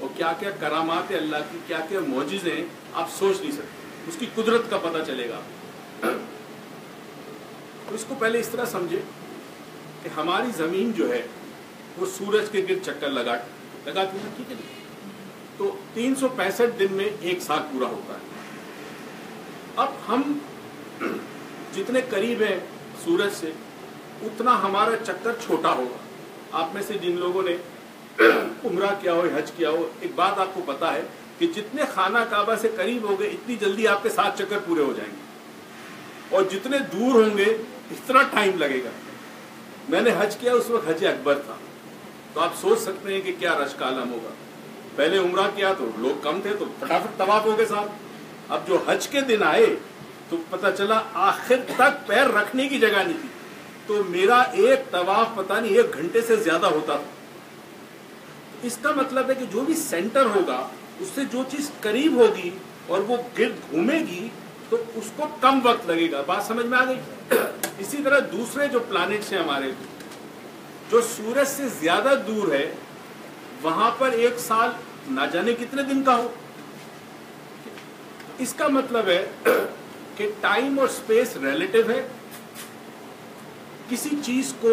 اور کیا کیا کرامات اللہ کی، کیا کیا معجزے ہیں، آپ سوچ نہیں سکتے. اس کی قدرت کا پتہ چلے گا. تو اس کو پہلے اس طرح سمجھے کہ ہماری زمین جو ہے وہ سورج کے گرد چکر لگاتی ہے، ٹھیک ہے. تو 365 دن میں ایک سال پورا ہوتا ہے. اب ہم جتنے قریب ہیں سورج سے اتنا ہمارا چکر چھوٹا ہوگا. آپ میں سے جن لوگوں نے عمرہ کیا ہو، حج کیا ہو، ایک بات آپ کو پتا ہے کہ جتنے خانہ کعبہ سے قریب ہو گئے اتنی جلدی آپ کے 7 چکر پورے ہو جائیں گے، اور جتنے دور ہوں گے اتنا ٹائم لگے گا. میں نے حج کیا اس وقت حج اکبر تھا، تو آپ سوچ سکتے ہیں کہ کیا رش کا عالم ہوگا. پہلے عمرہ کیا تو لوگ کم تھے تو فٹافٹ طواف ہو گئے صاحب. اب جو حج کے دن آئے تو پتہ چلا آخر تک پیر رکھنے کی جگہ نہیں تھی. تو میرا ایک طواف پتہ نہیں 1 گھنٹے سے زیادہ ہوتا تھا. اس کا مطلب ہے کہ جو بھی سینٹر ہوگا اس سے جو چیز قریب ہوگی اور وہ گرد گھومے گی تو اس کو کم وقت لگے گا. بات سمجھ میں آ گئی؟ اسی طرح دوسرے جو پلانٹس ہیں ہمارے جو سورج سے زیادہ دور ہے وہاں پر ایک سال نہ جانے کتنے دن کا ہو. اس کا مطلب ہے کہ ٹائم اور سپیس ریلیٹو ہے. کسی چیز کو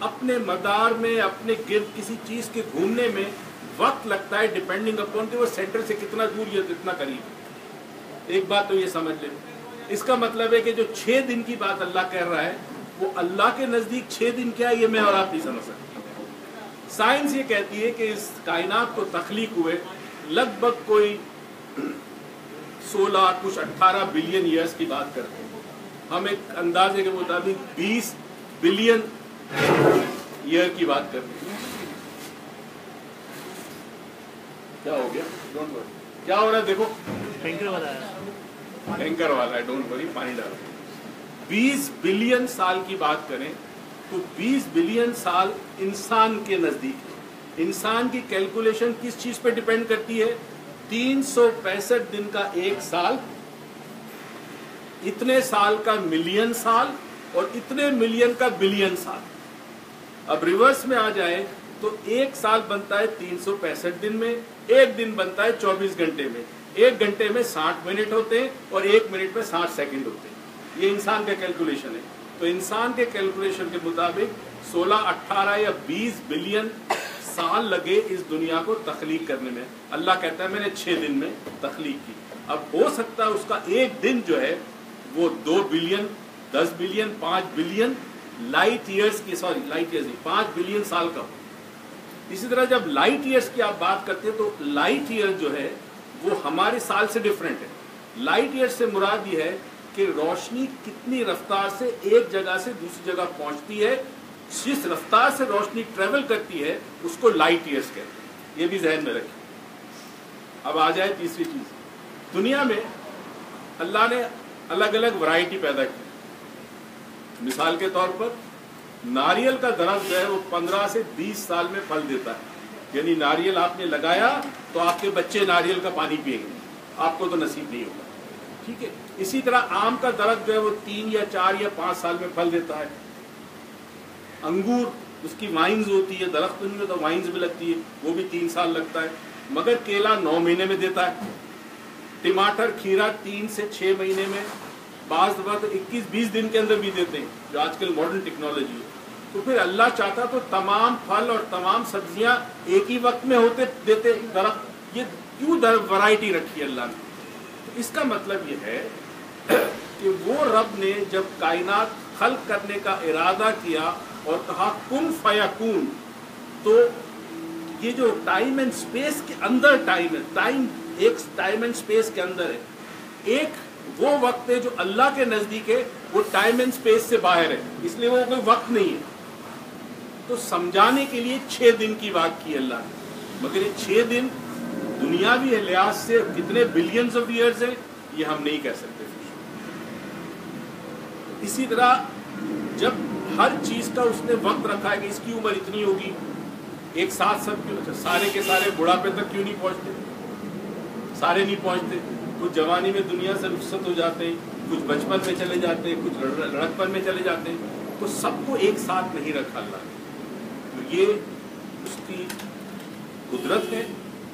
اپنے مدار میں، اپنے گرد کسی چیز کے گھومنے میں وقت لگتا ہے ڈیپینڈنگ اپون کہ وہ سینٹر سے کتنا دور یا کتنا قریب. ایک بات تو یہ سمجھ لیں، اس کا مطلب ہے کہ جو 6 دن کی بات اللہ کہہ رہا ہے وہ اللہ کے نزدیک 6 دن کیا ہے یہ میں اور آپ نہیں سمجھ سکتے. سائنس یہ کہتی ہے کہ اس کائنات کو تخلیق ہوئے لگ بھگ کوئی 16 کچھ 18 بلین ایئرز کی بات کرتے ہیں. ہم ایک اندازے کے مطابق 20 بلین ایئر کی بات کرتے ہیں. کیا ہو گیا؟ Don't worry. کیا ہو رہا ہے دیکھو، ٹینکر والا ہے، ڈونٹ وری، پانی ڈالو. 20 بلین سال کی بات کریں تو 20 بلین سال انسان کے نزدیک ہے. انسان کی کیلکولیشن کس چیز پہ ڈیپینڈ کرتی ہے؟ 365 دن کا ایک سال، اتنے سال کا ملین سال، اور اتنے ملین کا بلین سال. اب ریورس میں آ جائے تو ایک سال بنتا ہے 365 دن میں، ایک دن بنتا ہے 24 گھنٹے میں. 1 گھنٹے میں 60 منٹ ہوتے ہیں اور 1 منٹ میں 60 سیکنڈ ہوتے ہیں. یہ انسان کا کیلکولیشن ہے. تو انسان کے کیلکولیشن کے مطابق 16، 18 یا 20 بلین سال لگے اس دنیا کو تخلیق کرنے میں. اللہ کہتا ہے میں نے 6 دن میں تخلیق کی. اب ہو سکتا ہے اس کا ایک دن جو ہے وہ 2 billion, 10 billion, 5 billion light years کی، سوری لائٹ ایئرز نہیں، 5 بلین سال کا ہو. اسی طرح جب لائٹ ایئرز کی آپ بات کرتے ہیں تو لائٹ ایئر جو ہے وہ ہمارے سال سے ڈیفرنٹ ہے. لائٹ ایئر سے مراد یہ ہے کہ روشنی کتنی رفتار سے ایک جگہ سے دوسری جگہ پہنچتی ہے. جس رفتار سے روشنی ٹریول کرتی ہے اس کو لائٹ ایئرز کہتے ہیں. یہ بھی ذہن میں رکھیں. اب آ جائے تیسری چیز. دنیا میں اللہ نے الگ الگ ورائٹی پیدا کی. مثال کے طور پر ناریل کا درخت جو ہے وہ 15 سے 20 سال میں پھل دیتا ہے. یعنی ناریل آپ نے لگایا تو آپ کے بچے ناریل کا پانی پئیں گے، آپ کو تو نصیب نہیں ہوگا. ٹھیک ہے. اسی طرح آم کا درخت جو ہے وہ 3 یا 4 یا 5 سال میں پھل دیتا ہے. انگور اس کی وائنز ہوتی ہے، درخت ان میں تو وائنز بھی لگتی ہے، وہ بھی 3 سال لگتا ہے. مگر کیلا 9 مہینے میں دیتا ہے. ٹماٹر کھیرا 3 سے 6 مہینے میں، بعض دفعہ تو 21-20 دن کے اندر بھی دیتے ہیں جو آج کل ماڈرن ٹیکنالوجی ہے. تو پھر اللہ چاہتا تو تمام پھل اور تمام سبزیاں ایک ہی وقت میں دیتے درخت. یہ کیوں ورائٹی رکھی اللہ نے؟ اس کا مطلب یہ ہے کہ وہ رب نے جب کائنات خلق کرنے کا ارادہ کیا اور کہا کن فیکون، تو یہ جو ٹائم اینڈ سپیس کے اندر ٹائم ہے، ایک ٹائم اینڈ سپیس کے اندر ہے. ایک وہ وقت ہے جو اللہ کے نزدیک ہے، وہ ٹائم اینڈ سپیس سے باہر ہے، اس لیے وہ کوئی وقت نہیں ہے. تو سمجھانے کے لیے 6 دن کی بات کی اللہ نے. مگر یہ 6 دن دنیاوی لحاظ سے کتنے بلینز آف ایئرز ہیں یہ ہم نہیں کہہ سکتے. اسی طرح جب ہر چیز کا اس نے وقت رکھا ہے کہ اس کی عمر اتنی ہوگی، ایک ساتھ سب کیوں سارے کے سارے بڑھاپے تک کیوں نہیں پہنچتے؟ سارے نہیں پہنچتے. کچھ جوانی میں دنیا سے رخصت ہو جاتے ہیں، کچھ بچپن میں چلے جاتے ہیں، کچھ لڑکپن میں چلے جاتے ہیں. تو سب کو ایک ساتھ نہیں رکھا اللہ نے. تو یہ اس کی قدرت ہے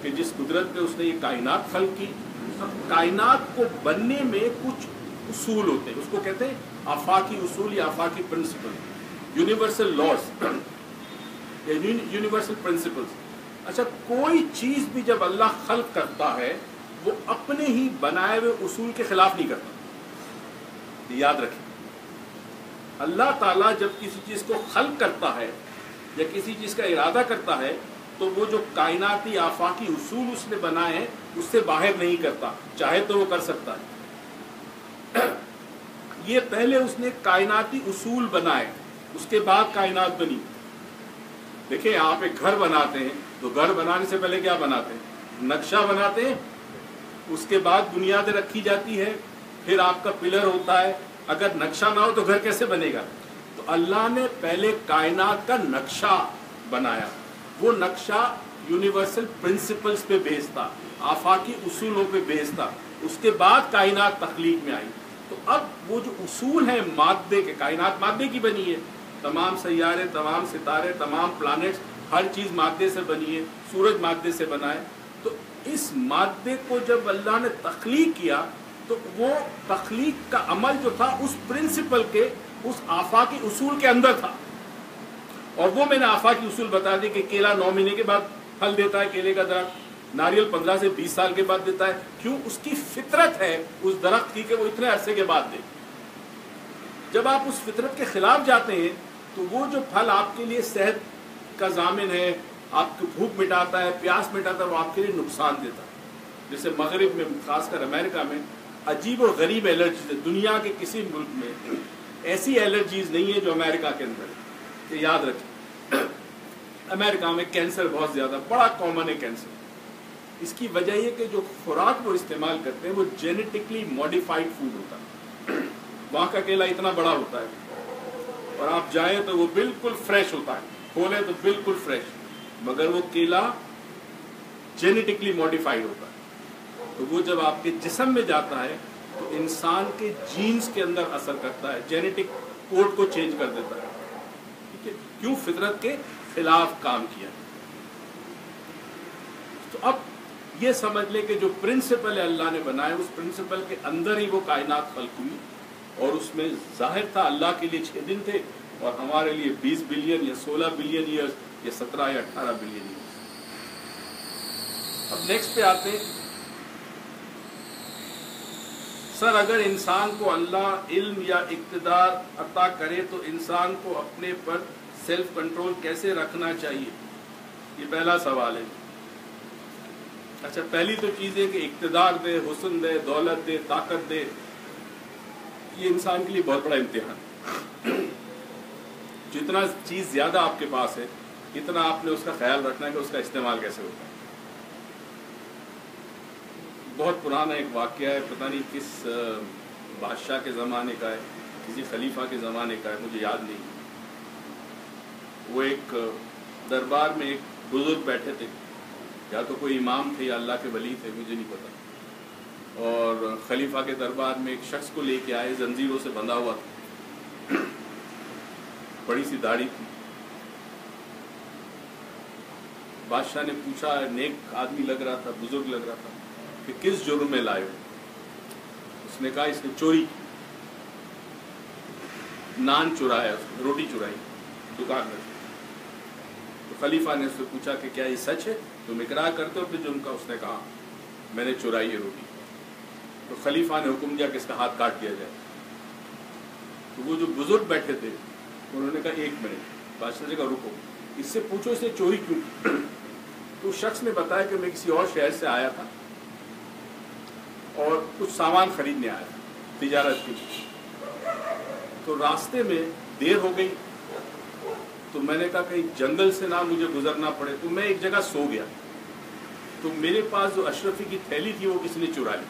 کہ جس قدرت نے اس نے یہ کائنات خلق کی. اب کائنات کو بننے میں کچھ اصول ہوتے ہیں, اس کو کہتے ہیں آفاقی اصول یا آفاقی principle, universal laws, universal principles. اچھا, کوئی چیز بھی جب اللہ خلق کرتا ہے وہ اپنے ہی بنائے ہوئے اصول کے خلاف نہیں کرتا. یاد رکھیں, اللہ تعالیٰ جب کسی چیز کو خلق کرتا ہے یا کسی چیز کا ارادہ کرتا ہے تو وہ جو کائناتی آفاقی اصول اس نے بنائے ہیں اس سے باہر نہیں کرتا, چاہے تو وہ کر سکتا ہے. یہ پہلے اس نے کائناتی اصول بنائے, اس کے بعد کائنات بنی. دیکھیں, آپ ایک گھر بناتے ہیں تو گھر بنانے سے پہلے کیا بناتے ہیں؟ نقشہ بناتے ہیں, اس کے بعد بنیادیں رکھی جاتی ہے, پھر آپ کا پلر ہوتا ہے. اگر نقشہ نہ ہو تو گھر کیسے بنے گا؟ تو اللہ نے پہلے کائنات کا نقشہ بنایا, وہ نقشہ یونیورسل پرنسپلز پہ بیس تھا, آفاقی اصولوں پہ بیس تھا. اس کے بعد کائنات تخلیق میں آئی. تو اب وہ جو اصول ہیں مادے کے, کائنات مادے کی بنی ہے, تمام سیارے, تمام ستارے, تمام پلانٹس, ہر چیز مادے سے بنی ہے, سورج مادے سے بنا ہے. تو اس مادے کو جب اللہ نے تخلیق کیا تو وہ تخلیق کا عمل جو تھا اس پرنسپل کے, اس آفاقی اصول کے اندر تھا. اور وہ میں نے آفاقی اصول بتا دی کہ کیلا 9 مہینے کے بعد پھل دیتا ہے, کیلے کا درخت. ناریل 15 سے 20 سال کے بعد دیتا ہے. کیوں؟ اس کی فطرت ہے اس درخت کی کہ وہ اتنے عرصے کے بعد دے. جب آپ اس فطرت کے خلاف جاتے ہیں تو وہ جو پھل آپ کے لیے صحت کا ضامن ہے, آپ کی بھوک مٹاتا ہے, پیاس مٹاتا ہے, وہ آپ کے لیے نقصان دیتا ہے. جیسے مغرب میں, خاص کر امریکہ میں, عجیب و غریب الرجیز ہے. دنیا کے کسی ملک میں ایسی الرجیز نہیں ہے جو امریکہ کے اندر ہے. یہ یاد رکھیں, امریکہ میں کینسر بہت زیادہ بڑا کامن ہے کینسر. اس کی وجہ یہ کہ جو خوراک وہ استعمال کرتے ہیں وہ جینیٹکلی موڈیفائڈ فوڈ ہوتا ہے. وہاں کا کیلا اتنا بڑا ہوتا ہے اور آپ جائیں تو وہ بالکل فریش ہوتا ہے, کھولیں تو بالکل فریش, مگر وہ کیلا جینیٹکلی موڈیفائڈ ہوتا ہے. تو وہ جب آپ کے جسم میں جاتا ہے تو انسان کے جینز کے اندر اثر کرتا ہے, جینیٹک کوڈ کو چینج کر دیتا ہے. ٹھیک ہے, کیوں؟ فطرت کے خلاف کام کیا. تو اب یہ سمجھ لیں کہ جو پرنسپل اللہ نے بنائے اس پرنسپل کے اندر ہی وہ کائنات خلق ہوئی, اور اس میں ظاہر تھا اللہ کے لیے 6 دن تھے اور ہمارے لیے 20 بلین یا 16 بلین ایئرز یا 17 یا 18 بلین ایئرز. اب نیکسٹ پہ آتے ہیں. سر, اگر انسان کو اللہ علم یا اقتدار عطا کرے تو انسان کو اپنے پر سیلف کنٹرول کیسے رکھنا چاہیے؟ یہ پہلا سوال ہے. اچھا, پہلی تو چیز ہے کہ اقتدار دے, حسن دے, دولت دے, طاقت دے, یہ انسان کے لیے بہت بڑا امتحان. جتنا چیز زیادہ آپ کے پاس ہے اتنا آپ نے اس کا خیال رکھنا ہے کہ اس کا استعمال کیسے ہوتا ہے. بہت پرانا ایک واقعہ ہے, پتہ نہیں کس بادشاہ کے زمانے کا ہے, کسی خلیفہ کے زمانے کا ہے, مجھے یاد نہیں. وہ ایک دربار میں ایک بزرگ بیٹھے تھے, یا تو کوئی امام تھے یا اللہ کے ولی تھے, مجھے نہیں پتا. اور خلیفہ کے دربار میں ایک شخص کو لے کے آئے, زنجیروں سے بندھا ہوا تھا, بڑی سی داڑھی تھی. بادشاہ نے پوچھا, نیک آدمی لگ رہا تھا, بزرگ لگ رہا تھا, کہ کس جرم میں لائے ہو؟ اس نے کہا اس نے چوری کی, نان چرایا, روٹی چرائی دکان میں. تو خلیفہ نے اس سے پوچھا کہ کیا یہ سچ ہے, تم اقرار کرتے ہو اپنے جرم کا؟ اس نے کہا میں نے چرائی ہے روٹی. تو خلیفہ نے حکم دیا کہ اس کا ہاتھ کاٹ دیا جائے. تو وہ جو بزرگ بیٹھے تھے انہوں نے کہا 1 منٹ. بادشاہ نے کہا رکو, اس سے پوچھو اس نے چوری کیوں کی. تو شخص نے بتایا کہ میں کسی اور شہر سے آیا تھا اور کچھ سامان خریدنے آیا تھا تجارت کی. تو راستے میں دیر ہو گئی تو میں نے کہا کہیں جنگل سے نہ مجھے گزرنا پڑے, تو میں ایک جگہ سو گیا. تو میرے پاس جو اشرفی کی تھیلی تھی وہ کسی نے چرا لی.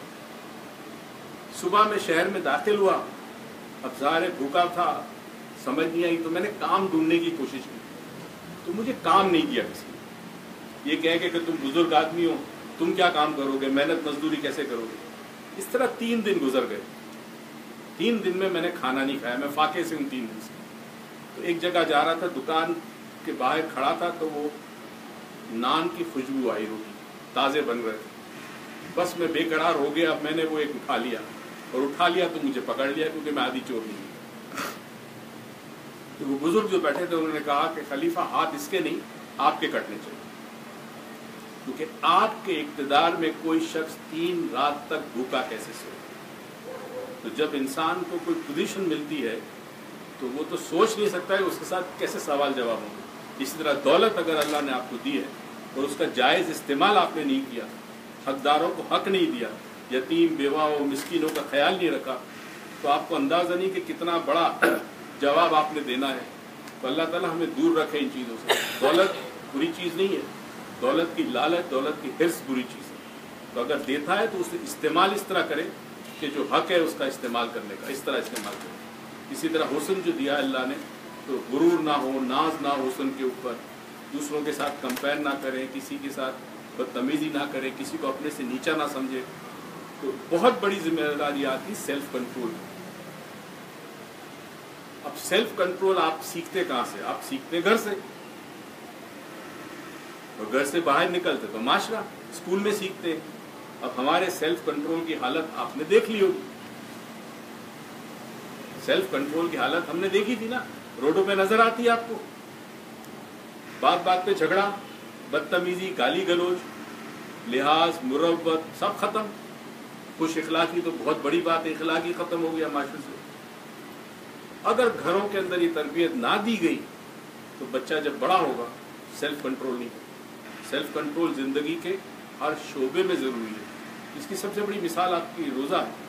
صبح میں شہر میں داخل ہوا, اب ظاہر بھوکا تھا, سمجھ نہیں آئی, تو میں نے کام ڈھونڈنے کی کوشش کی. تو مجھے کام نہیں دیا کسی نے, یہ کہہ کے کہ تم بزرگ آدمی ہو, تم کیا کام کرو گے, محنت مزدوری کیسے کرو گے. اس طرح 3 دن گزر گئے. 3 دن میں نے کھانا نہیں کھایا, میں فاقے سے ہوں 3 دن سے. تو ایک جگہ جا رہا تھا, دکان کے باہر کھڑا تھا, تو وہ نان کی خوشبو آئی روٹی. تازے بن رہے تھے. بس میں بے قرار ہو گیا. اب میں نے وہ ایک اٹھا لیا اور اٹھا لیا تو مجھے پکڑ لیا کیونکہ میں عادی چور نہیں ہوں. تو وہ بزرگ جو بیٹھے تھے انہوں نے کہا کہ خلیفہ ہاتھ اس کے نہیں آپ کے کٹنے چاہیے کیونکہ آپ کے اقتدار میں کوئی شخص 3 رات تک بھوکا کیسے سوئے. تو جب انسان کو کوئی پوزیشن ملتی ہے تو وہ تو سوچ نہیں سکتا ہے اس کے ساتھ کیسے سوال جواب ہوں گے. اسی طرح دولت اگر اللہ نے آپ کو دی ہے اور اس کا جائز استعمال آپ نے نہیں کیا, حقداروں کو حق نہیں دیا, یتیم بیواؤں مسکینوں کا خیال نہیں رکھا, تو آپ کو اندازہ نہیں کہ کتنا بڑا جواب آپ نے دینا ہے. تو اللہ تعالیٰ ہمیں دور رکھے ان چیزوں سے. دولت بری چیز نہیں ہے, دولت کی لالچ دولت کی حرص بری چیز ہے. تو اگر دیتا ہے تو اسے استعمال اس طرح کرے کہ جو حق ہے اس کا استعمال کرنے کا, اس طرح استعمال کرے. اسی طرح حسن جو دیا اللہ نے تو غرور نہ ہو, ناز نہ ہو حسن کے اوپر, دوسروں کے ساتھ کمپیئر نہ کریں, کسی کے ساتھ بدتمیزی نہ کریں, کسی کو اپنے سے نیچا نہ سمجھے. تو بہت بڑی ذمہ داری آتی سیلف کنٹرول. اب سیلف کنٹرول آپ سیکھتے کہاں سے؟ آپ سیکھتے گھر سے, اور گھر سے باہر نکلتے تو معاشرہ اسکول میں سیکھتے. اب ہمارے سیلف کنٹرول کی حالت آپ نے دیکھ لی ہوگی. سیلف کنٹرول کی حالت ہم نے دیکھی تھی نا, روڈوں پہ نظر آتی ہے آپ کو. بات بات پہ جھگڑا, بدتمیزی, گالی گلوچ, لحاظ, مروت سب ختم. خوش اخلاقی تو بہت بڑی بات ہے, اخلاقی ختم ہو گیا معاشرے سے. اگر گھروں کے اندر یہ تربیت نہ دی گئی تو بچہ جب بڑا ہوگا سیلف کنٹرول نہیں. سیلف کنٹرول زندگی کے ہر شعبے میں ضروری ہے. اس کی سب سے بڑی مثال آپ کی روزہ ہے.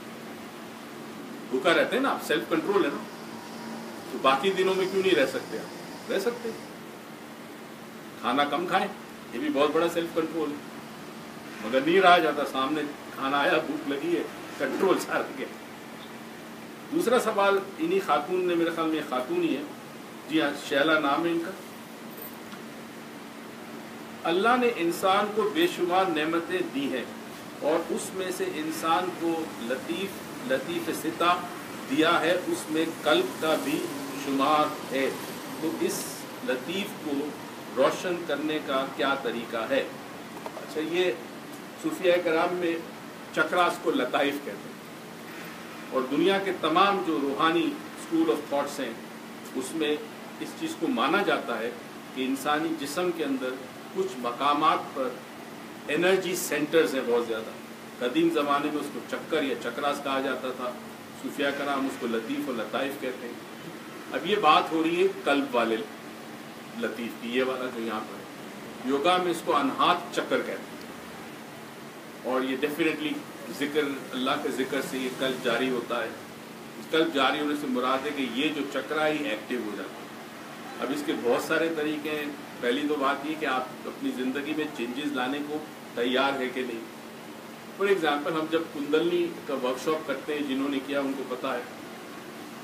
بھوکا رہتے ہیں نا آپ, سیلف کنٹرول ہے نا. تو باقی دنوں میں کیوں نہیں رہ سکتے آپ؟ رہ سکتے. کھانا کم کھائیں, یہ بھی بہت بڑا سیلف کنٹرول ہے. مگر نہیں رہا جاتا, سامنے کھانا آیا, بھوک لگی ہے, کنٹرول سارا گیا. دوسرا سوال انہی خاتون نے, میرے خیال میں خاتون ہی ہے, جی ہاں شیلا نام ہے ان کا. اللہ نے انسان کو بے شمار نعمتیں دی ہیں اور اس میں سے انسان کو لطیف سطح دیا ہے, اس میں قلب کا بھی شمار ہے. تو اس لطیف کو روشن کرنے کا کیا طریقہ ہے؟ اچھا, یہ صوفیاء کرام میں چکراس کو لطائف کہتے ہیں, اور دنیا کے تمام جو روحانی اسکول آف تھاٹس ہیں اس میں اس چیز کو مانا جاتا ہے کہ انسانی جسم کے اندر کچھ مقامات پر انرجی سینٹرز ہیں بہت زیادہ. قدیم زمانے میں اس کو چکر یا چکراس کہا جاتا تھا, صوفیاء کرام اس کو لطیف اور لطائف کہتے ہیں. اب یہ بات ہو رہی ہے قلب والے لطیف کی, یہ والا جو یہاں پر ہے. یوگا میں اس کو انہات چکر کہتے ہیں, اور یہ ڈیفینیٹلی ذکر, اللہ کے ذکر سے یہ قلب جاری ہوتا ہے. قلب جاری ہونے سے مراد ہے کہ یہ جو چکرا ہی ایکٹیو ہو جاتا ہے. اب اس کے بہت سارے طریقے ہیں. پہلی تو بات یہ کہ آپ اپنی زندگی میں چینجز لانے کو تیار ہے کہ نہیں. فار ایگزامپل ہم جب کندلنی کا ورک شاپ کرتے ہیں, جنہوں نے کیا ان کو پتا ہے,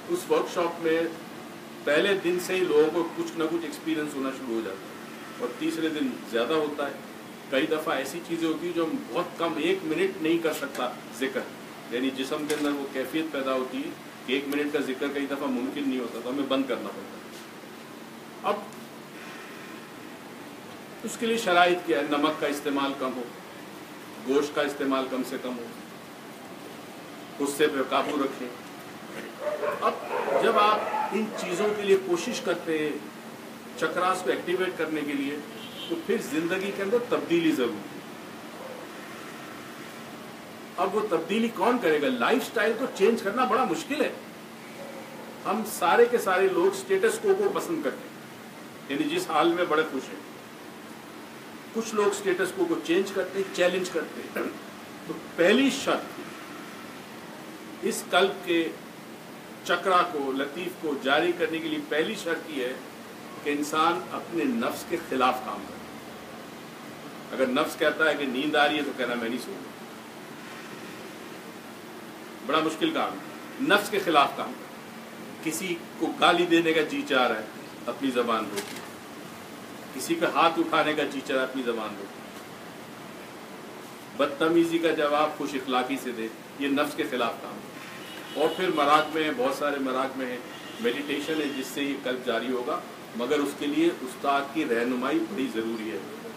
اس ورک شاپ میں پہلے دن سے ہی لوگوں کو کچھ نہ کچھ ایکسپیرینس ہونا شروع ہو جاتا ہے, اور تیسرے دن زیادہ ہوتا ہے. کئی دفعہ ایسی چیزیں ہوتی ہیں جو ہم بہت کم 1 منٹ نہیں کر سکتا ذکر, یعنی جسم کے اندر وہ کیفیت پیدا ہوتی ہے کہ 1 منٹ کا ذکر کئی دفعہ ممکن نہیں ہوتا, تو ہمیں بند کرنا پڑتا ہے. اب اس کے لیے شرائط کیا ہے؟ نمک کا استعمال کم ہو, گوشت کا استعمال کم سے کم ہو, غصے پہ قابو رکھیں. اب جب آپ ان چیزوں کے لیے کوشش کرتے ہیں چکراس کو ایکٹیویٹ کرنے کے لیے, تو پھر زندگی کے اندر تبدیلی ضروری ہے. اب وہ تبدیلی کون کرے گا؟ لائف سٹائل کو چینج کرنا بڑا مشکل ہے. ہم سارے کے سارے لوگ سٹیٹس کو پسند کرتے ہیں, یعنی جس حال میں بڑے خوش ہیں. کچھ لوگ سٹیٹس کو چینج کرتے ہیں, چیلنج کرتے ہیں. تو پہلی شرط اس قلب کے چکرا کو, لطیف کو جاری کرنے کے لیے پہلی شرط یہ ہے کہ انسان اپنے نفس کے خلاف کام کرے. اگر نفس کہتا ہے کہ نیند آ رہی ہے تو کہنا میں نہیں سو رہا. بڑا مشکل کام ہے. نفس کے خلاف کام کرے. کسی کو گالی دینے کا جی چاہ رہا ہے, اپنی زبان روکے. کسی کا ہاتھ اٹھانے کا جی چاہ رہا ہے, اپنی زبان روکے. بدتمیزی کا جواب خوش اخلاقی سے دے, یہ نفس کے خلاف کام ہے. اور پھر مراقبے ہیں, بہت سارے مراقبے ہیں, میڈیٹیشن ہے جس سے یہ قلب جاری ہوگا, مگر اس کے لیے استاد کی رہنمائی بڑی ضروری ہے.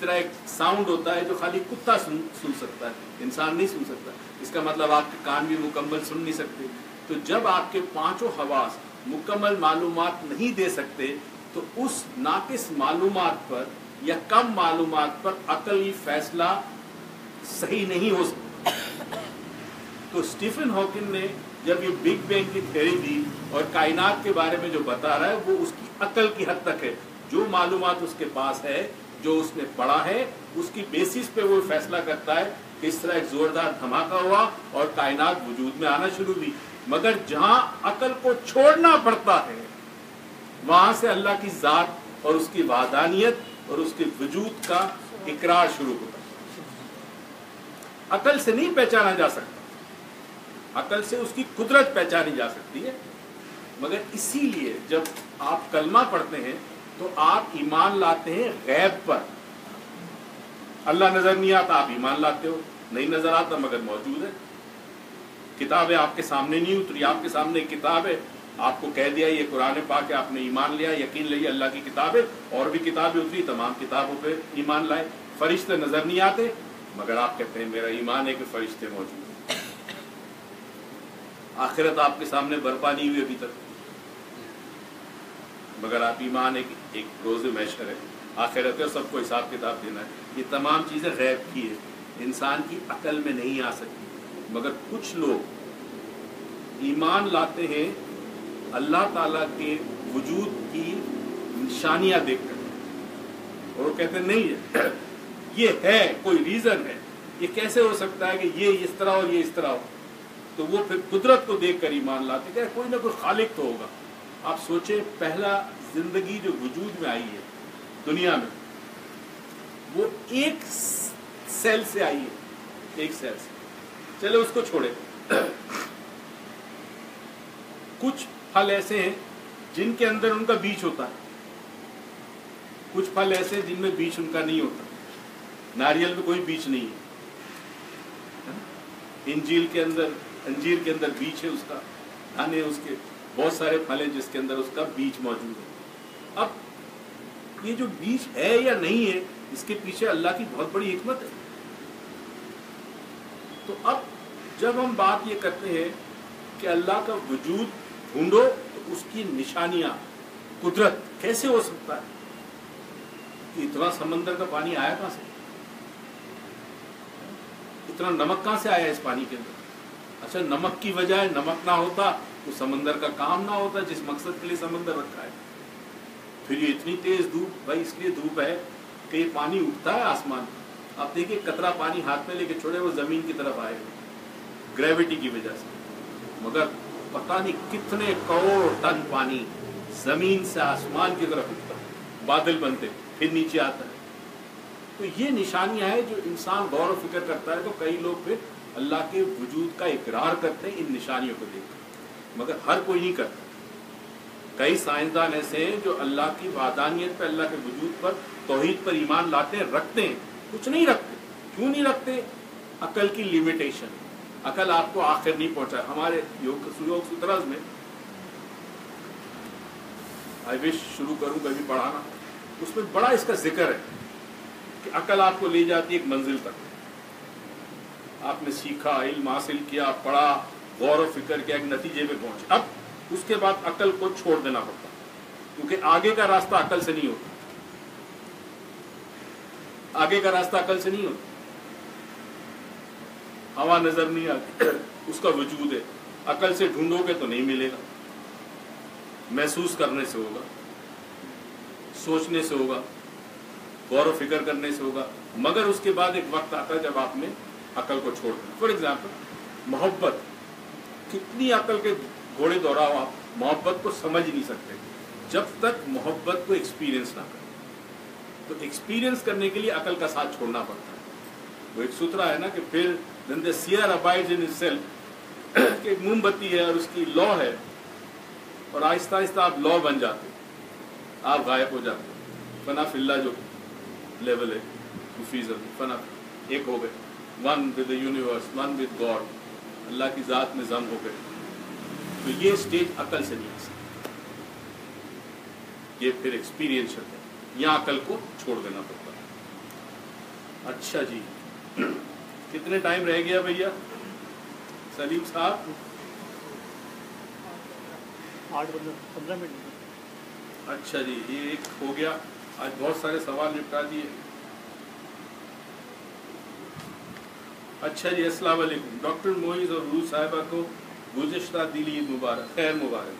طرح ایک ساؤنڈ ہوتا ہے جو خالی کتا سن سکتا ہے, انسان نہیں سن سکتا. اس کا مطلب آپ کے کان بھی مکمل سن نہیں سکتے. تو جب آپ کے پانچوں حواس مکمل معلومات نہیں دے سکتے تو اس ناقص معلومات پر یا کم معلومات پر عقلی فیصلہ صحیح نہیں ہو سکتا. تو اسٹیفن ہاکنگ نے جب یہ بگ بینگ کی تھیوری دی اور کائنات کے بارے میں جو بتا رہا ہے وہ اس کی عقل کی حد تک ہے. جو معلومات اس کے پاس ہے, جو اس نے پڑھا ہے, اس کی بیسس پہ وہ فیصلہ کرتا ہے کہ اس طرح ایک زوردار دھماکہ ہوا اور کائنات وجود میں آنا شروع ہوئی. مگر جہاں عقل کو چھوڑنا پڑتا ہے وہاں سے اللہ کی ذات اور اس کی وحدانیت اور اس کے وجود کا اقرار شروع ہوتا ہے. عقل سے نہیں پہچانا جا سکتا, عقل سے اس کی قدرت پہچانی جا سکتی ہے. مگر اسی لیے جب آپ کلمہ پڑھتے ہیں تو آپ ایمان لاتے ہیں غیب پر. اللہ نظر نہیں آتا, آپ ایمان لاتے ہو. نہیں نظر آتا مگر موجود ہے. کتابیں آپ کے سامنے نہیں اتری, آپ کے سامنے ایک کتاب ہے, آپ کو کہہ دیا یہ قرآن پاک ہے, آپ نے ایمان لیا, یقین لیا اللہ کی کتاب ہے. اور بھی کتابیں اتری, تمام کتابوں پہ ایمان لائے. فرشتے نظر نہیں آتے مگر آپ کہتے ہیں میرا ایمان ہے کہ فرشتے موجود ہیں. آخرت آپ کے سامنے برپا نہیں ہوئی ابھی تک مگر آپ ایمان ہے کہ ایک روز محشر ہے, آخرت ہے اور سب کو حساب کتاب دینا ہے. یہ تمام چیزیں غیب کی ہے, انسان کی عقل میں نہیں آ سکتی. مگر کچھ لوگ ایمان لاتے ہیں اللہ تعالیٰ کے وجود کی نشانیاں دیکھ کر اور وہ کہتے ہیں نہیں یہ ہے, کوئی ریزن ہے, یہ کیسے ہو سکتا ہے کہ یہ اس طرح اور یہ اس طرح ہو. تو وہ پھر قدرت کو دیکھ کر ایمان لاتے کہ کوئی نہ کوئی خالق تو ہوگا. آپ سوچیں پہلا زندگی جو وجود میں آئی ہے دنیا میں وہ ایک سیل سے آئی ہے, ایک سیل سے. چلے اس کو چھوڑے. کچھ پھل ایسے ہیں جن کے اندر ان کا بیج ہوتا ہے, کچھ پھل ایسے جن میں بیج ان کا نہیں ہوتا. ناریل میں کوئی بیج نہیں ہے, انجیر کے اندر بیج ہے اس کا, دانے اس کے, بہت سارے پھل ہیں جس کے اندر اس کا بیج موجود ہے. اب یہ جو بیج ہے یا نہیں ہے اس کے پیچھے اللہ کی بہت بڑی حکمت ہے. تو اب جب ہم بات یہ کرتے ہیں کہ اللہ کا وجود ڈھونڈو تو اس کی نشانیاں, قدرت کیسے ہو سکتا ہے کہ اتنا سمندر کا پانی آیا کہاں سے, اتنا نمک کہاں سے آیا اس پانی کے اندر. اچھا نمک کی وجہ ہے, نمک نہ ہوتا تو سمندر کا کام نہ ہوتا جس مقصد کے لیے سمندر رکھا ہے. پھر یہ اتنی تیز دھوپ, بھائی اس لیے دھوپ ہے کہ یہ پانی اٹھتا ہے آسمان. آپ دیکھیے قطرہ پانی ہاتھ میں لے کے چھوڑے وہ زمین کی طرف آئے گا گریوٹی کی وجہ سے. مگر پتہ نہیں کتنے کروڑ ٹن پانی زمین سے آسمان کی طرف اٹھتا ہے, بادل بنتے پھر نیچے آتا ہے. تو یہ نشانیاں ہیں جو انسان غور و فکر کرتا ہے تو کئی لوگ پھر اللہ کے وجود کا اقرار کرتے ہیں ان نشانیوں کو دیکھ کر, مگر ہر کوئی نہیں کرتا. کئی سائنسدان ایسے ہیں جو اللہ کی وحدانیت پر, اللہ کے وجود پر, توحید پر ایمان لاتے ہیں, رکھتے ہیں. کچھ نہیں رکھتے. کیوں نہیں رکھتے؟ عقل کی لیمیٹیشن. عقل آپ کو آخر نہیں پہنچا. ہمارے یوگ سوترز میں آئی وش شروع کروں کبھی پڑھانا, اس میں بڑا اس کا ذکر ہے کہ عقل آپ کو لے جاتی ہے ایک منزل تک. آپ نے سیکھا, علم حاصل کیا, پڑھا, غور و فکر کیا, ایک نتیجے میں پہنچے. اب اس کے بعد عقل کو چھوڑ دینا پڑتا کیونکہ آگے کا راستہ عقل سے نہیں ہوتا. آگے کا راستہ عقل سے نہیں ہوتا. ہوا نظر نہیں آتی, اس کا وجود ہے. عقل سے ڈھونڈو گے تو نہیں ملے گا. محسوس کرنے سے ہوگا, سوچنے سے ہوگا, غور و فکر کرنے سے ہوگا. مگر اس کے بعد ایک وقت آتا ہے جب آپ نے عقل کو چھوڑ دیا. فار ایگزامپل محبت, کتنی عقل کے گھوڑے دوڑاؤ آپ, محبت کو سمجھ نہیں سکتے جب تک محبت کو ایکسپیرینس نہ کریں. تو ایکسپیرینس کرنے کے لیے عقل کا ساتھ چھوڑنا پڑتا ہے. وہ ایک سترا ہے نا کہ پھر then the seer abides in itself, کہ ایک موم بتی ہے اور اس کی لو ہے اور آہستہ آہستہ آپ لو بن جاتے, آپ غائب ہو جاتے. فنا فی اللہ جو لیول ہے صوفیزم, فنا ایک ہو گئے, one with the universe, one with God, اللہ کی ذات میں ضم ہو گئے. تو یہ اسٹیج عقل سے نہیں آ سکتی, یہ پھر ایکسپیرینشل ہے. یہاں عقل کو چھوڑ دینا پڑتا ہے. اچھا جی، کتنے ٹائم رہ گیا بھیا سلیم صاحب؟ 8-15 منٹ. اچھا جی، یہ ایک ہو گیا. آج بہت سارے سوال نپٹا دیے. اچھا جی، السلام علیکم. ڈاکٹر معیز اور روح صاحبہ کو گزشتہ دلی عید مبارک، خیر مبارک.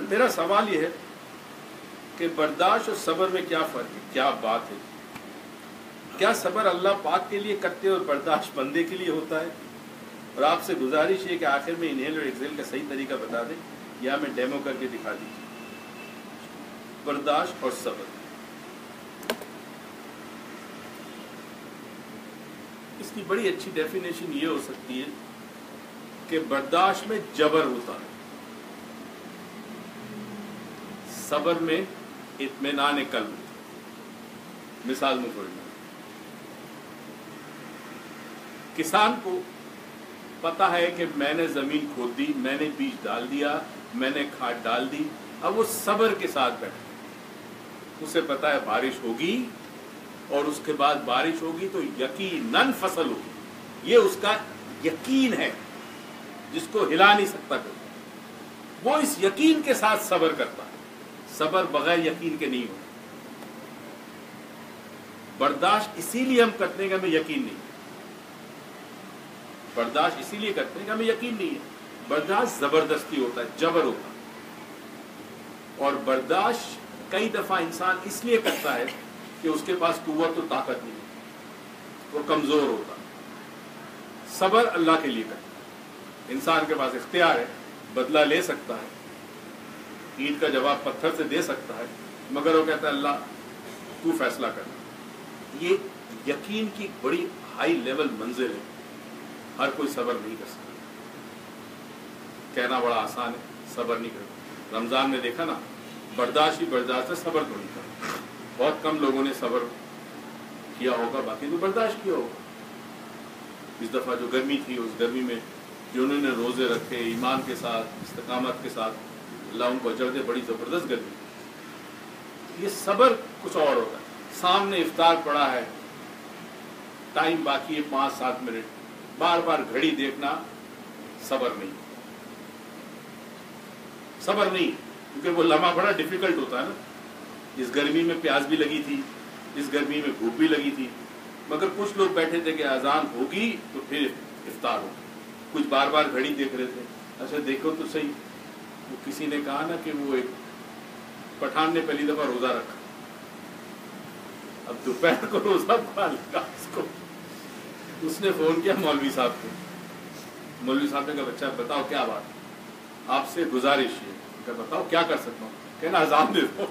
میرا سوال یہ ہے کہ برداشت اور صبر میں کیا فرق ہے؟ کیا بات ہے! کیا صبر اللہ پاک کے لیے کرتے اور برداشت بندے کے لیے ہوتا ہے؟ اور آپ سے گزارش ہے کہ آخر میں انہیل اور ایکسیل کا صحیح طریقہ بتا دیں یا میں ڈیمو کر کے دکھا دیجیے. برداشت اور صبر، اس کی بڑی اچھی ڈیفینیشن یہ ہو سکتی ہے کہ برداشت میں جبر ہوتا ہے، صبر میں اطمینان قلب. مثال میں پڑھنا، کسان کو پتا ہے کہ میں نے زمین کھود دی، میں نے بیج ڈال دیا، میں نے کھاد ڈال دی. اب وہ صبر کے ساتھ بیٹھا، اسے پتا ہے بارش ہوگی اور اس کے بعد بارش ہوگی تو یقیناً فصل ہوگی. یہ اس کا یقین ہے جس کو ہلا نہیں سکتا کوئی. وہ اس یقین کے ساتھ صبر کرتا ہے. صبر بغیر یقین کے نہیں ہوتا. برداشت اسی لیے ہم کرتے ہیں کہ ہمیں یقین نہیں. برداشت اسی لیے کرتے ہیں کہ ہمیں یقین نہیں ہے. برداشت زبردستی ہوتا ہے، جبر ہوتا ہے. اور برداشت کئی دفعہ انسان اس لیے کرتا ہے کہ اس کے پاس قوت و طاقت نہیں ہے، وہ کمزور ہوتا ہے. صبر اللہ کے لیے کرتا ہے. انسان کے پاس اختیار ہے، بدلہ لے سکتا ہے، اینٹ کا جواب پتھر سے دے سکتا ہے، مگر وہ کہتا ہے اللہ تو فیصلہ کر. یہ یقین کی بڑی ہائی لیول منزل ہے. ہر کوئی صبر نہیں کر سکتا. کہنا بڑا آسان ہے، صبر نہیں کرتا. رمضان میں دیکھا نا، برداشت ہی برداشت ہے، صبر تو نہیں کرتا. بہت کم لوگوں نے صبر کیا ہوگا، باقی تو برداشت کیا ہوگا. اس دفعہ جو گرمی تھی، اس گرمی میں جنہوں نے روزے رکھے ایمان کے ساتھ، استقامت کے ساتھ، اللہ ان کو اجر دے. بڑی زبردست گرمی. یہ صبر کچھ اور ہوتا ہے. سامنے افطار پڑا ہے، ٹائم باقی ہے 5-7 منٹ، بار بار گھڑی دیکھنا صبر نہیں. صبر نہیں، کیونکہ وہ لمحہ بڑا ڈیفیکلٹ ہوتا ہے نا. اس گرمی میں پیاس بھی لگی تھی، اس گرمی میں بھوک بھی لگی تھی، مگر کچھ لوگ بیٹھے تھے کہ اذان ہوگی تو پھر افطار ہوگی. کچھ بار بار گھڑی دیکھ رہے تھے. اچھا دیکھو تو صحیح، وہ کسی نے کہا نا کہ وہ ایک پٹھان نے پہلی دفعہ روزہ رکھا، اب دوپہر کو روزہ کھا لگا اس کو. اس نے فون کیا مولوی صاحب کو. مولوی صاحب نے کہا بچہ بتاؤ کیا بات، آپ سے گزارش ہے. کہ بتاؤ کیا کر سکتا ہوں. کہنا اذان دے دو.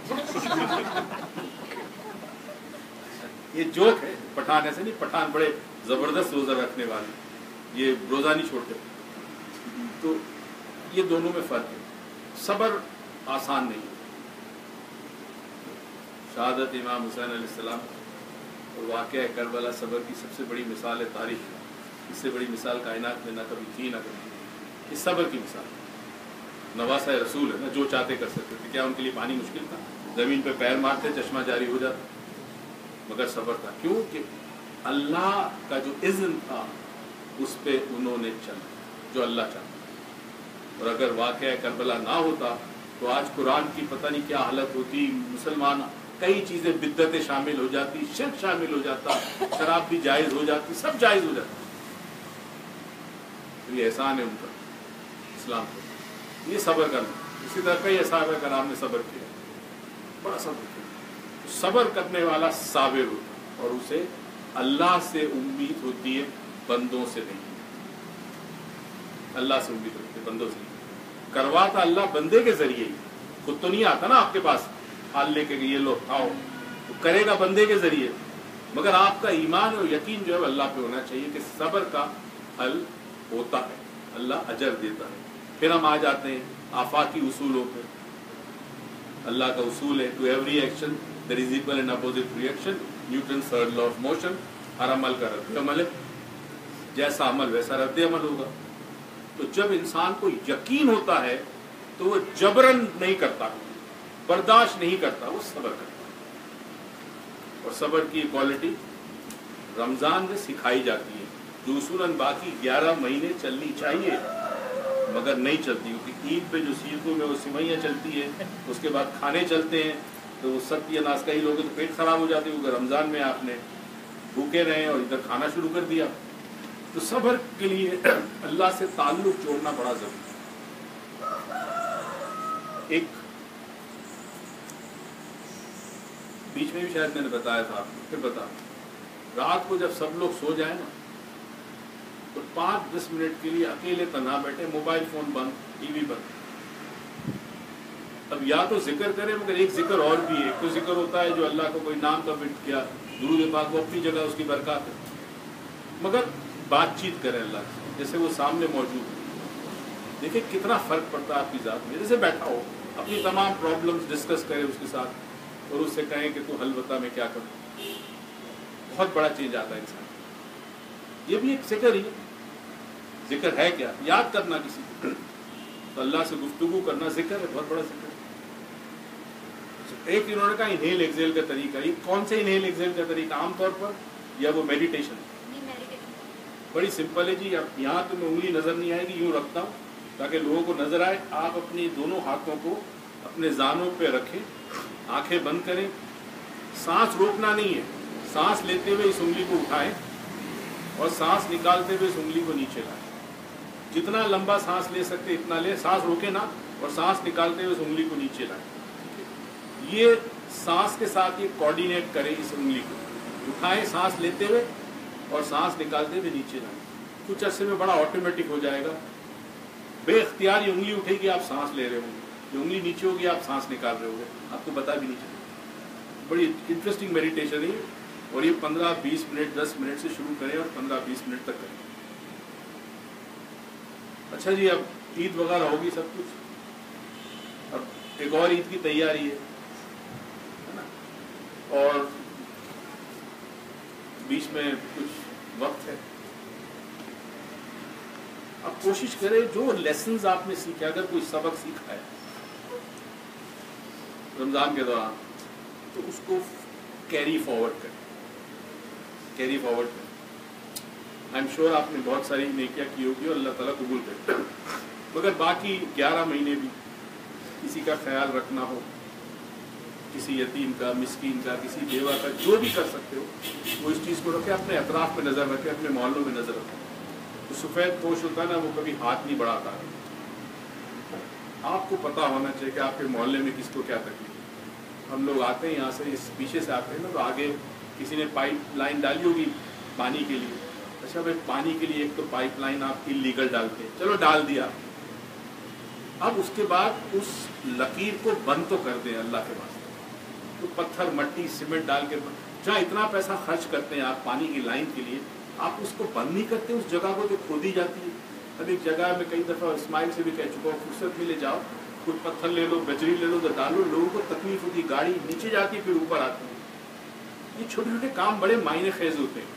یہ جوک ہے. پٹھان ایسے نہیں، پٹھان بڑے زبردست روزہ رکھنے والے، یہ روزہ نہیں چھوڑتے. تو یہ دونوں میں فرق ہے. صبر آسان نہیں. شہادت امام حسین علیہ السلام اور واقعہ کربلا صبر کی سب سے بڑی مثال ہے تاریخ. اس سے بڑی مثال کائنات میں نہ کبھی تھی نہ کبھی. اس صبر کی مثال نواسہ رسول ہے نا، جو چاہتے کر سکتے تھے. کیا ان کے لیے پانی مشکل تھا؟ زمین پہ پیر مارتے چشمہ جاری ہو جاتا، مگر صبر تھا. کیوں کہ اللہ کا جو اذن تھا اس پہ انہوں نے چلا جو اللہ چاہتا. اور اگر واقعہ کربلا نہ ہوتا تو آج قرآن کی پتہ نہیں کیا حالت ہوتی. مسلمان کئی چیزیں بدعتیں شامل ہو جاتی، شرک شامل ہو جاتا، شراب بھی جائز ہو جاتی، سب جائز ہو جاتا. یہ احسان ہے ان کا اسلام کو، یہ صبر کرنا. اسی طرح کئی صحابہ کرام نے صبر کیا، بڑا صبر کیا. صبر کرنے والا صابر ہوتا اور اسے اللہ سے امید ہوتی ہے، بندوں سے نہیں. اللہ سے امید ہوتی ہے، بندوں سے نہیں. کرواتا اللہ بندے کے ذریعے ہی. خود تو نہیں آتا نا آپ کے پاس حال لے کے یہ لو کھاؤ، تو کرے گا بندے کے ذریعے. مگر آپ کا ایمان اور یقین جو ہے اللہ پہ ہونا چاہیے کہ صبر کا حل ہوتا ہے، اللہ اجر دیتا ہے. پھر ہم آ جاتے ہیں آفاقی اصولوں پہ. اللہ کا اصول ہے to every action there is equal and opposite reaction. Newton third law of motion. ہر عمل کا رد عمل ہے، جیسا عمل ویسا رد عمل ہوگا. تو جب انسان کو یقین ہوتا ہے تو وہ جبرن نہیں کرتا، برداشت نہیں کرتا، وہ صبر کرتا. اور صبر کی کوالٹی رمضان میں سکھائی جاتی ہے، جو اصولاً باقی 11 مہینے چلنی چاہیے مگر نہیں چلتی، کیونکہ عید پہ جو سیرتوں میں وہ سوئیاں چلتی ہیں، اس کے بعد کھانے چلتے ہیں، تو وہ سخت یا ناسکائی لوگ تو پیٹ خراب ہو جاتے ہیں، کیونکہ رمضان میں آپ نے بھوکے رہے اور ادھر کھانا شروع کر دیا. تو صبر کے لیے اللہ سے تعلق جوڑنا بڑا ضروری ہے. ایک بیچ میں بھی شاید میں نے بتایا تھا آپ کو، پھر بتا، رات کو جب سب لوگ سو جائیں نا تو 5-10 منٹ کے لیے اکیلے تنہا بیٹھے، موبائل فون بند، ٹی وی بند. اب یا تو ذکر کرے، مگر ایک ذکر اور بھی ہے. ایک تو ذکر ہوتا ہے جو اللہ کو کوئی نام کا ورد کیا، درود پاک وہ اپنی جگہ اس کی برکات ہے، مگر بات چیت کرے اللہ سے جیسے وہ سامنے موجود ہے. دیکھیں کتنا فرق پڑتا ہے آپ کی ذات میں. جیسے بیٹھا ہو اپنی تمام پرابلمز ڈسکس کرے اس کے ساتھ اور اس سے کہیں کہ تو حل بتا میں کیا کروں، بہت بڑا چینج آتا ہے انسان. یہ بھی ایک ذکر ہی، ذکر ہے کیا؟ یاد کرنا کسی کو، تو اللہ سے گفتگو کرنا ذکر ہے، بہت بڑا ذکر ہے. ایک انہوں نے کہا انہیل ایکزیل کا طریقہ. یہ کون سے انہیل ایکزیل کا طریقہ؟ عام طور پر یا وہ میڈیٹیشن؟ بڑی سمپل ہے جی. اب یہاں تو میں انگلی نظر نہیں آئے گی، یوں رکھتا ہوں تاکہ لوگوں کو نظر آئے. آپ اپنی دونوں ہاتھوں کو اپنے زانوں پہ رکھیں، آنکھیں بند کریں، سانس روکنا نہیں ہے. سانس لیتے ہوئے اس انگلی کو اٹھائیں اور سانس نکالتے ہوئے اس انگلی کو نیچے لائیں. جتنا لمبا سانس لے سکتے اتنا لیں، سانس روکے نا، اور سانس نکالتے ہوئے اس انگلی کو نیچے لائیں. یہ سانس کے ساتھ یہ کوارڈینیٹ کریں، اس انگلی کو اٹھائیں سانس لیتے ہوئے اور سانس نکالتے ہوئے نیچے لائیں. کچھ عرصے میں بڑا آٹومیٹک ہو جائے گا. بے اختیار یہ انگلی اٹھے گی، آپ سانس لے رہے ہوں گے، یہ انگلی نیچے ہوگی، آپ سانس نکال رہے ہوں گے، آپ کو پتا بھی نہیں چلے. بڑی انٹرسٹنگ میڈیٹیشن ہے. اور یہ 15-20 منٹ 10 منٹ سے شروع کریں اور 15-20 منٹ تک کریں. اچھا جی، اب عید وغیرہ ہوگی سب کچھ، اب ایک اور عید کی تیاری ہے نا، اور بیچ میں کچھ وقت ہے. اب کوشش کریں جو لیسنز آپ نے سیکھے، اگر کوئی سبق سیکھا ہے رمضان کے دوران تو اس کو کیری فارورڈ کریں. کیری فارورڈ کریں. آئی ایم شیور آپ نے بہت ساری نیکیاں کی ہوگی اور اللہ تعالیٰ قبول کرے. مگر باقی 11 مہینے بھی کسی کا خیال رکھنا ہو، کسی یتیم کا، مسکین کا، کسی بیوہ کا، جو بھی کر سکتے ہو وہ اس چیز کو رکھے. اپنے اطراف پہ نظر رکھے، اپنے محلوں میں نظر رکھے. تو سفید پوش ہوتا ہے نا، وہ کبھی ہاتھ نہیں بڑھاتا. آپ کو پتا ہونا چاہیے کہ آپ کے محلے میں کس کو کیا تکلیف ہے. ہم لوگ آتے ہیں یہاں سے، اس پیچھے سے آتے ہیں نا، تو آگے کسی نے پائپ لائن ڈالی ہوگی پانی کے لیے. اچھا بھائی، پانی کے لیے ایک تو پائپ لائن آپ انلیگل ڈالتے ہیں، چلو ڈال دیا، اب اس کے بعد اس لکیر کو بند تو کر دیں اللہ کے واسطے. تو پتھر، مٹی، سیمنٹ ڈال کے جہاں اتنا پیسہ خرچ کرتے ہیں آپ پانی کی لائن کے لیے، آپ اس کو بند نہیں کرتے. اس جگہ کو جو کھودی جاتی ہے. اب ایک جگہ میں کئی دفعہ اسماعیل سے بھی کہہ چکا ہوں، فرصت ملے جاؤ، کچھ پتھر لے لو، بجری لے لو، تو ڈالو. لوگوں کو تکلیف ہوتی، گاڑی نیچے جاتی پھر اوپر آتی ہے. یہ چھوٹے چھوٹے کام بڑے معنی خیز ہوتے ہیں.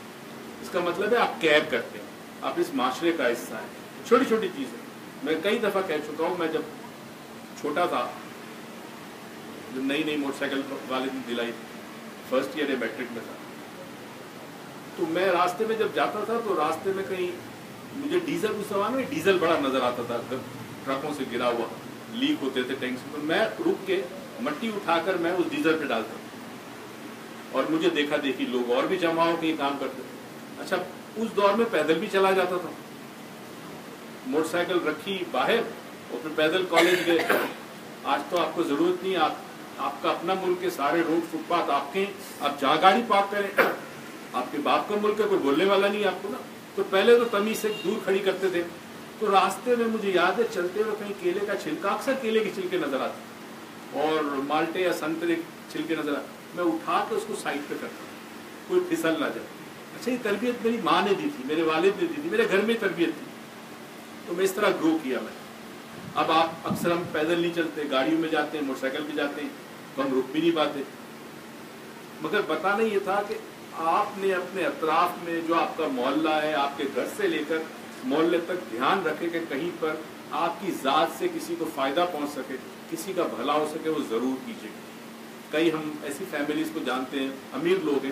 اس کا مطلب ہے آپ کیئر کرتے ہیں، آپ اس معاشرے کا حصہ ہیں. چھوٹی چھوٹی چیزیں میں کئی دفعہ کہہ چکا ہوں. میں جب چھوٹا تھا، جب نئی نئی موٹر سائیکل والد نے دلائی تھی، فرسٹ ایئر میٹرک میں تھا، تو میں راستے میں جب جاتا تھا تو راستے میں کہیں مجھے ڈیزل، اس زمانے میں ڈیزل بڑا نظر آتا تھا، ٹرکوں سے گرا ہوا، لیک ہوتے تھے ٹینک سے. تو میں رک کے مٹی اٹھا کر میں اس ڈیزل پہ ڈالتا تھا، اور مجھے دیکھا دیکھی لوگ اور بھی جمع ہو کے یہ کام کرتے تھے. اچھا، اس دور میں پیدل بھی چلا جاتا تھا، موٹر سائیکل رکھی باہر اور پھر پیدل کالج گئے. آج تو آپ کو ضرورت نہیں، آپ کا اپنا ملک ہے، سارے روڈ فٹ پاتھ آپ کے، آپ جہاں گاڑی پارک کریں. آپ کے باپ کا ملک ہے، کوئی بولنے والا نہیں آپ کو نا. تو پہلے تو تمیز سے دور کھڑی کرتے تھے. تو راستے میں مجھے یاد ہے چلتے ہوئے کہیں کیلے کا چھلکا، اکثر کیلے کے چھلکے نظر آتے اور مالٹے یا سنترے چھلکے نظر آتے. میں اٹھا کے اس کو سائڈ پہ کرتا ہوں، کوئی پھسل نہ جائے. اچھا، یہ تربیت میری ماں نے دی تھی، میرے والد نے دی تھی، میرے گھر میں تربیت تھی. تو میں اس طرح گرو کیا میں. اب آپ اکثر ہم پیدل نہیں چلتے، گاڑیوں میں جاتے ہیں، موٹر سائیکل پہ جاتے ہیں، تو ہم رک بھی نہیں پاتے. مگر بتانا یہ تھا کہ آپ نے اپنے اطراف میں جو آپ کا محلہ ہے، آپ کے گھر سے لے کر محلے تک دھیان رکھے کہ کہیں پر آپ کی ذات سے کسی کو فائدہ پہنچ سکے، کسی کا بھلا ہو سکے، وہ ضرور کیجیے. کئی ہم ایسی فیملیز کو جانتے ہیں، امیر لوگ ہیں،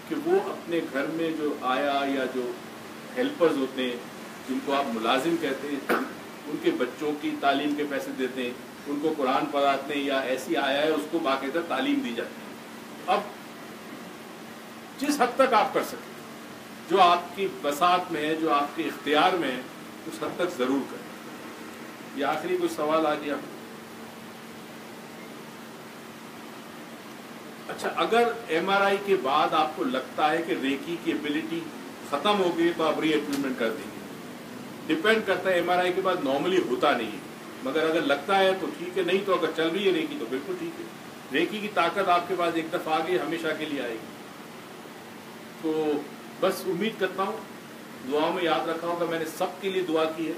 کہ وہ اپنے گھر میں جو آیا یا جو ہیلپرز ہوتے ہیں جن کو آپ ملازم کہتے ہیں، ان کے بچوں کی تعلیم کے پیسے دیتے ہیں، ان کو قرآن پڑھاتے ہیں، یا ایسی آیا ہے اس کو باقاعدہ تعلیم دی جاتی ہے۔ اب جس حد تک آپ کر سکیں، جو آپ کی بساط میں ہے، جو آپ کے اختیار میں ہے، اس حد تک ضرور کریں۔ یہ آخری کوئی سوال آ گیا؟ اچھا، اگر ایم آر آئی کے بعد آپ کو لگتا ہے کہ ریکی کی ایبلٹی ختم ہو گئی تو آپ ری ایپوائنٹمنٹ کر دیں گے۔ ڈپینڈ کرتا ہے، ایم آر آئی کے بعد نارملی ہوتا نہیں ہے، مگر اگر لگتا ہے تو ٹھیک ہے، نہیں تو اگر چل رہی ہے ریکی تو بالکل ٹھیک ہے۔ ریکی کی طاقت آپ کے پاس ایک دفعہ آ گئی، ہمیشہ کے لیے آئے گی۔ تو بس امید کرتا ہوں دعاؤں میں یاد رکھا ہوگا، میں نے سب کے لیے دعا کی ہے،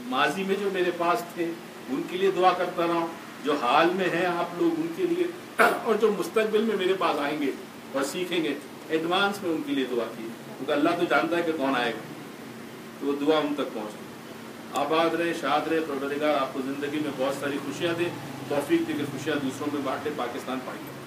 ماضی میں جو میرے پاس تھے ان کے لیے دعا کرتا رہا ہوں، جو حال میں ہیں آپ لوگ ان کے لیے، اور جو مستقبل میں میرے پاس آئیں گے اور سیکھیں گے ایڈوانس میں ان کے لیے دعا کی، کیونکہ اللہ تو جانتا ہے کہ کون آئے گا، تو وہ دعا ان تک پہنچے۔ آباد رہے، شاد رہے، پروردگار آپ کو زندگی میں بہت ساری خوشیاں دے، توفیق دے کہ خوشیاں دوسروں میں بانٹے۔ پاکستان پائیں گے۔